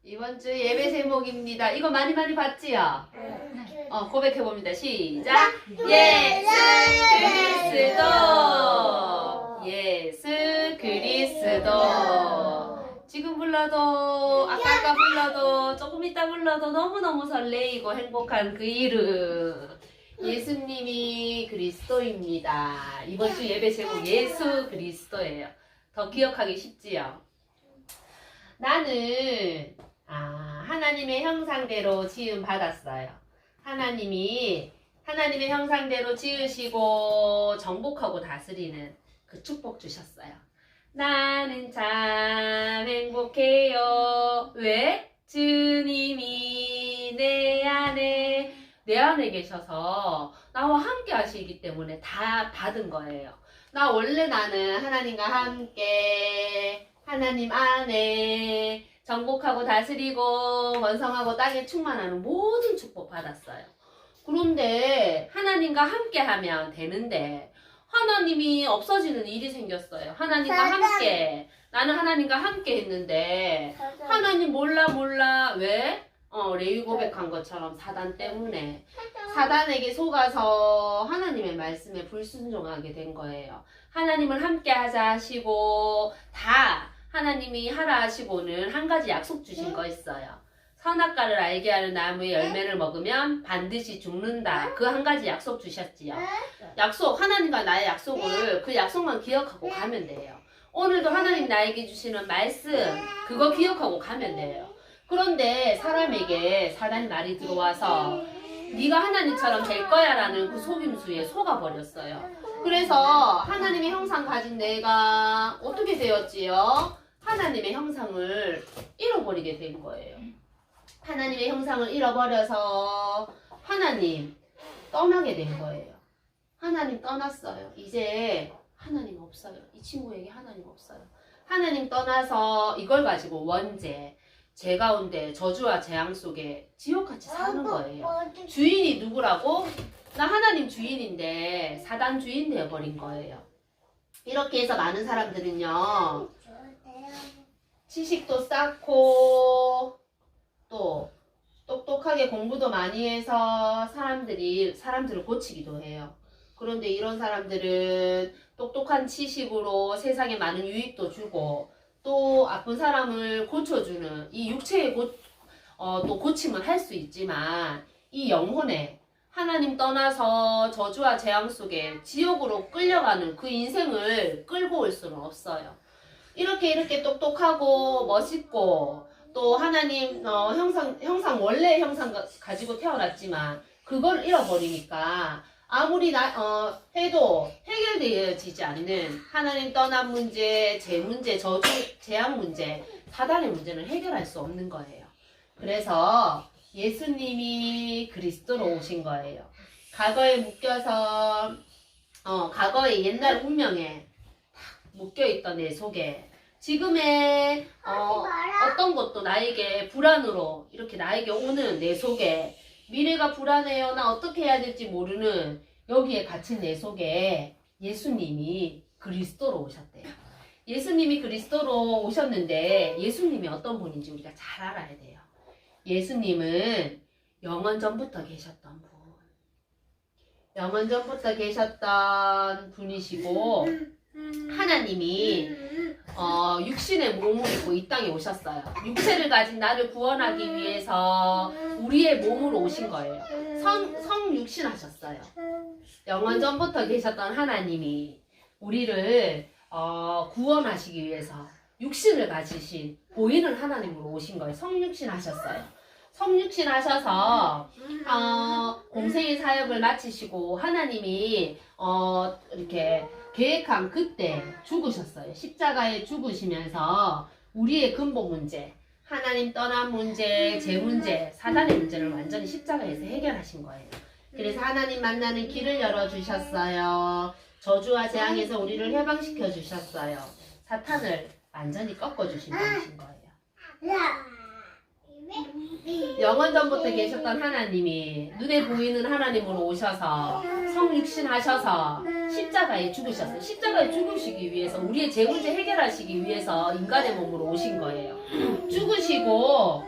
이번 주 예배 제목입니다. 이거 많이 봤지요? 고백해봅니다. 시작! 예수 그리스도! 예수 그리스도! 지금 불러도, 아까 불러도, 조금 이따 불러도 너무너무 설레이고 행복한 그 이름. 예수님이 그리스도입니다. 이번 주 예배 제목 예수 그리스도예요. 더 기억하기 쉽지요? 나는 하나님의 형상대로 지음 받았어요. 하나님의 형상대로 지으시고 정복하고 다스리는 그 축복 주셨어요. 나는 참 행복해요. 왜? 주님이 내 안에 계셔서 나와 함께 하시기 때문에 다 받은 거예요. 나는 하나님과 함께 하나님 안에 정복하고 다스리고 원성하고 땅에 충만하는 모든 축복 받았어요. 그런데 하나님과 함께 하면 되는데 하나님이 없어지는 일이 생겼어요. 나는 하나님과 함께 했는데 하나님 몰라. 왜? 레위 고백한 것처럼 사단 때문에 사단에게 속아서 하나님의 말씀에 불순종하게 된 거예요. 하나님을 함께 하자 하시고 다 하나님이 하라 하시고는 한 가지 약속 주신 거 있어요. 선악과를 알게 하는 나무의 열매를 먹으면 반드시 죽는다. 그 한 가지 약속 주셨지요. 하나님과 나의 약속을 그 약속만 기억하고 가면 돼요. 오늘도 하나님 나에게 주시는 말씀 그거 기억하고 가면 돼요. 그런데 사람에게 사단의 말이 들어와서 네가 하나님처럼 될 거야 라는 그 속임수에 속아버렸어요. 그래서 하나님의 형상 가진 내가 어떻게 되었지요? 하나님의 형상을 잃어버리게 된 거예요. 하나님의 형상을 잃어버려서 하나님 떠나게 된 거예요. 하나님 떠났어요. 이제 하나님 없어요. 이 친구에게 하나님 없어요. 하나님 떠나서 이걸 가지고 제 가운데 저주와 재앙 속에 지옥같이 사는 거예요. 주인이 누구라고? 나 하나님 주인인데 사단 주인 되어버린 거예요. 이렇게 해서 많은 사람들은요, 지식도 쌓고 또 똑똑하게 공부도 많이 해서 사람들을 고치기도 해요. 그런데 이런 사람들은 똑똑한 지식으로 세상에 많은 유익도 주고 또 아픈 사람을 고쳐주는 이 육체의 또 고침을 할 수 있지만 이 영혼에 하나님 떠나서 저주와 재앙 속에 지옥으로 끌려가는 그 인생을 끌고 올 수는 없어요. 이렇게 똑똑하고 멋있고 또 하나님 원래의 형상 가지고 태어났지만 그걸 잃어버리니까 아무리 해도 해결되어지지 않는 하나님 떠난 문제, 저주, 재앙 문제, 사단의 문제는 해결할 수 없는 거예요. 그래서 예수님이 그리스도로 오신 거예요. 과거에 묶여서 과거의 옛날 운명에 묶여있던 내 속에 지금의 어떤 것도 나에게 불안으로 이렇게 나에게 오는 내 속에 미래가 불안해요. 나 어떻게 해야 될지 모르는 여기에 갇힌 내 속에 예수님이 그리스도로 오셨대요. 예수님이 그리스도로 오셨는데 예수님이 어떤 분인지 우리가 잘 알아야 돼요. 예수님은 영원 전부터 계셨던 분. 영원 전부터 계셨던 분이시고 하나님이 육신의 몸을 입고 이 땅에 오셨어요. 육체를 가진 나를 구원하기 위해서 우리의 몸으로 오신 거예요. 성육신 하셨어요. 영원 전부터 계셨던 하나님이 우리를 구원하시기 위해서 육신을 가지신 보이는 하나님으로 오신 거예요. 성육신 하셨어요. 성육신 하셔서 공생의 사역을 마치시고 하나님이 이렇게 계획한 그때 죽으셨어요. 십자가에 죽으시면서 우리의 근본 문제, 하나님 떠난 문제, 제 문제, 사단의 문제를 완전히 십자가에서 해결하신 거예요. 그래서 하나님 만나는 길을 열어주셨어요. 저주와 재앙에서 우리를 해방시켜 주셨어요. 사탄을 완전히 꺾어주신 분이신 거예요. 영원 전부터 계셨던 하나님이 눈에 보이는 하나님으로 오셔서 성육신 하셔서 십자가에 죽으셨어요. 십자가에 죽으시기 위해서 우리의 제 문제 해결하시기 위해서 인간의 몸으로 오신 거예요. 죽으시고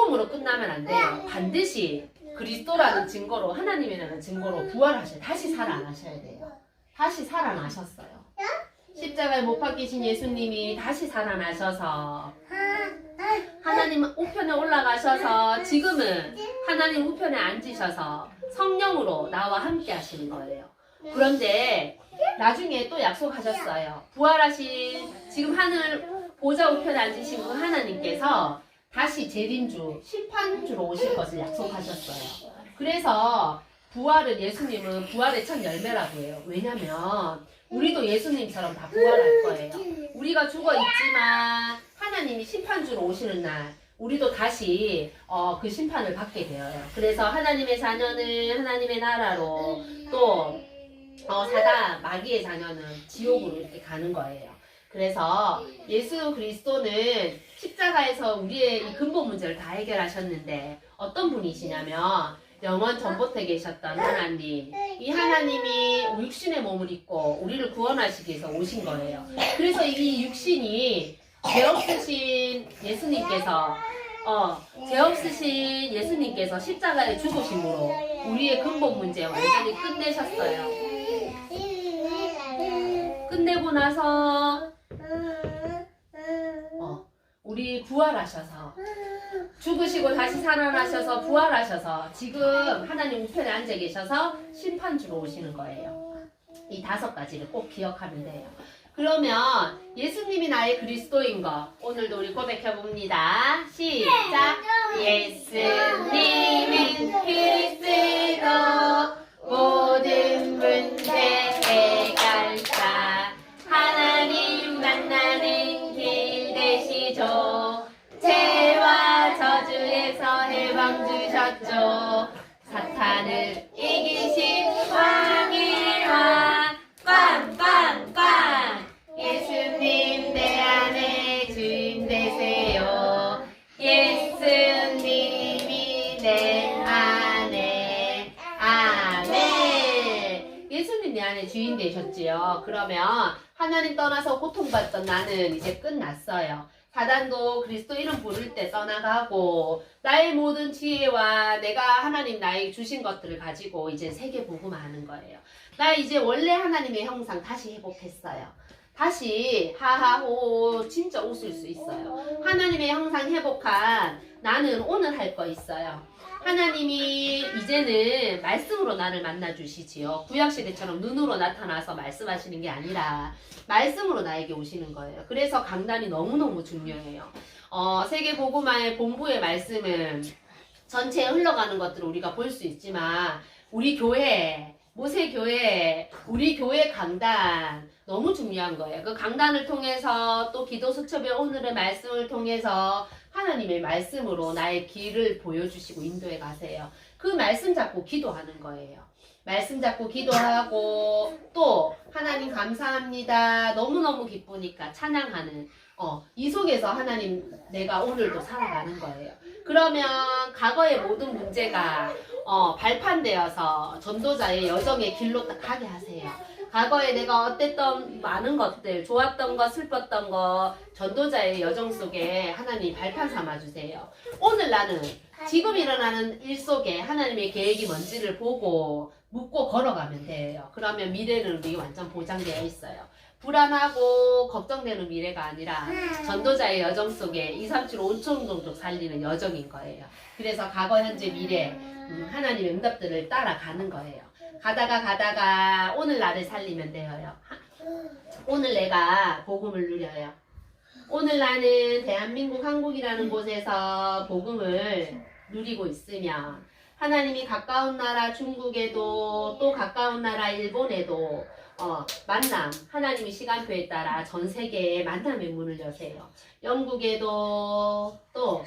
죽음으로 끝나면 안 돼요. 반드시 그리스도라는 증거로, 하나님이라는 증거로 부활하셔야, 다시 살아나셔야 돼요. 다시 살아나셨어요. 십자가에 못 박히신 예수님이 다시 살아나셔서 하나님 우편에 올라가셔서 지금은 하나님 우편에 앉으셔서 성령으로 나와 함께 하시는 거예요. 그런데 나중에 또 약속하셨어요. 부활하신 지금 하늘 보좌 우편에 앉으신 그 하나님께서 다시 재림주, 심판주로 오실 것을 약속하셨어요. 그래서 부활은, 예수님은 부활의 첫 열매라고 해요. 왜냐면 우리도 예수님처럼 다 부활할 거예요. 우리가 죽어 있지만 하나님이 심판주로 오시는 날 우리도 다시 그 심판을 받게 되어요. 그래서 하나님의 자녀는 하나님의 나라로, 또 사단 마귀의 자녀는 지옥으로 이렇게 가는 거예요. 그래서 예수 그리스도는 십자가에서 우리의 이 근본 문제를 다 해결하셨는데, 어떤 분이시냐면 영원 전부터 계셨던 하나님, 이 하나님이 육신의 몸을 입고 우리를 구원하시기 위해서 오신 거예요. 그래서 이 육신이 죄 없으신 예수님께서 십자가에 죽으심으로 우리의 근본 문제 완전히 끝내셨어요. 끝내고 나서 우리 부활하셔서, 죽으시고 다시 살아나셔서 부활하셔서 지금 하나님 우편에 앉아 계셔서 심판주로 오시는 거예요. 이 5가지를 꼭 기억하면 돼요. 그러면 예수님이 나의 그리스도인 거 오늘도 우리 고백해 봅니다. 시작! 예수님은 그리스도, 모든 문제 해결사, 하나님 만나는 길 되시죠. 죄와 저주에서 해방 주셨죠. 사탄을 이기신 왕의 왕, 빵빵빵. 예수님 내 안에 주인 되세요. 예수님이 내 안에, 아멘. 예수님 내 안에 주인 되셨지요. 그러면 하나님 떠나서 고통받던 나는 이제 끝났어요. 사단도 그리스도 이름 부를 때 떠나가고, 나의 모든 지혜와 내가 하나님 나에게 주신 것들을 가지고 이제 세계 복음하는 거예요. 나 이제 원래 하나님의 형상 다시 회복했어요. 다시 하하호 진짜 웃을 수 있어요. 하나님의 형상 회복한 나는 오늘 할 거 있어요. 하나님이 이제는 말씀으로 나를 만나주시지요. 구약시대처럼 눈으로 나타나서 말씀하시는 게 아니라 말씀으로 나에게 오시는 거예요. 그래서 강단이 너무너무 중요해요. 세계복음화의 본부의 말씀은 전체에 흘러가는 것들을 우리가 볼 수 있지만, 우리 교회, 모세교회, 우리 교회 강단 너무 중요한 거예요. 그 강단을 통해서, 또 기도 수첩의 오늘의 말씀을 통해서 하나님의 말씀으로 나의 길을 보여주시고 인도해 가세요. 그 말씀 잡고 기도하는 거예요. 말씀 잡고 기도하고, 또 하나님 감사합니다, 너무너무 기쁘니까 찬양하는, 이 속에서 하나님 내가 오늘도 살아가는 거예요. 그러면 과거의 모든 문제가 발판되어서 전도자의 여정의 길로 딱 가게 하세요. 과거에 내가 어땠던 많은 것들, 좋았던 거, 슬펐던 거, 전도자의 여정 속에 하나님 발판 삼아주세요. 오늘 나는 지금 일어나는 일 속에 하나님의 계획이 뭔지를 보고 묻고 걸어가면 돼요. 그러면 미래는 우리 완전 보장되어 있어요. 불안하고 걱정되는 미래가 아니라 전도자의 여정 속에 2, 3, 7, 5천 종족 살리는 여정인 거예요. 그래서 과거, 현재, 미래 하나님의 응답들을 따라가는 거예요. 가다가 오늘 나를 살리면 돼요. 오늘 내가 복음을 누려요. 오늘 나는 대한민국 한국이라는 곳에서 복음을 누리고 있으면 하나님이 가까운 나라 중국에도, 또 가까운 나라 일본에도 만남, 하나님의 시간표에 따라 전 세계에 만남의 문을 여세요. 영국에도 또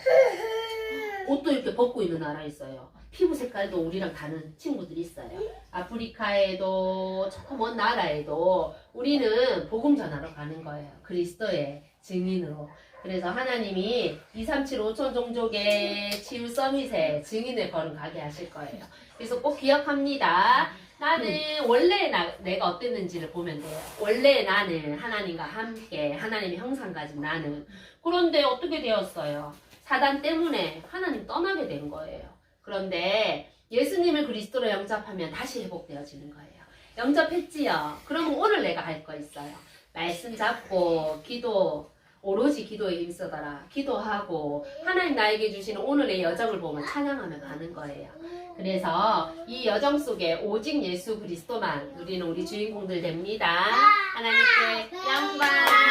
옷도 이렇게 벗고 있는 나라 있어요. 피부 색깔도 우리랑 다른 친구들이 있어요. 아프리카에도, 저 먼 나라에도 우리는 복음 전하러 가는 거예요. 그리스도의 증인으로. 그래서 하나님이 2, 3, 7, 5천 종족의 치유 서밋에 증인의 걸음 가게 하실 거예요. 그래서 꼭 기억합니다. 나는 원래 내가 어땠는지를 보면 돼요. 원래 나는 하나님과 함께 하나님의 형상 가진 나는. 그런데 어떻게 되었어요? 사단 때문에 하나님 떠나게 된 거예요. 그런데 예수님을 그리스도로 영접하면 다시 회복되어지는 거예요. 영접했지요? 그러면 오늘 내가 할 거 있어요. 말씀 잡고 기도, 오로지 기도에 힘쓰더라. 기도하고 하나님 나에게 주시는 오늘의 여정을 보면 찬양하며 가는 거예요. 그래서 이 여정 속에 오직 예수 그리스도만 누리는 우리 주인공들 됩니다. 하나님께 영광.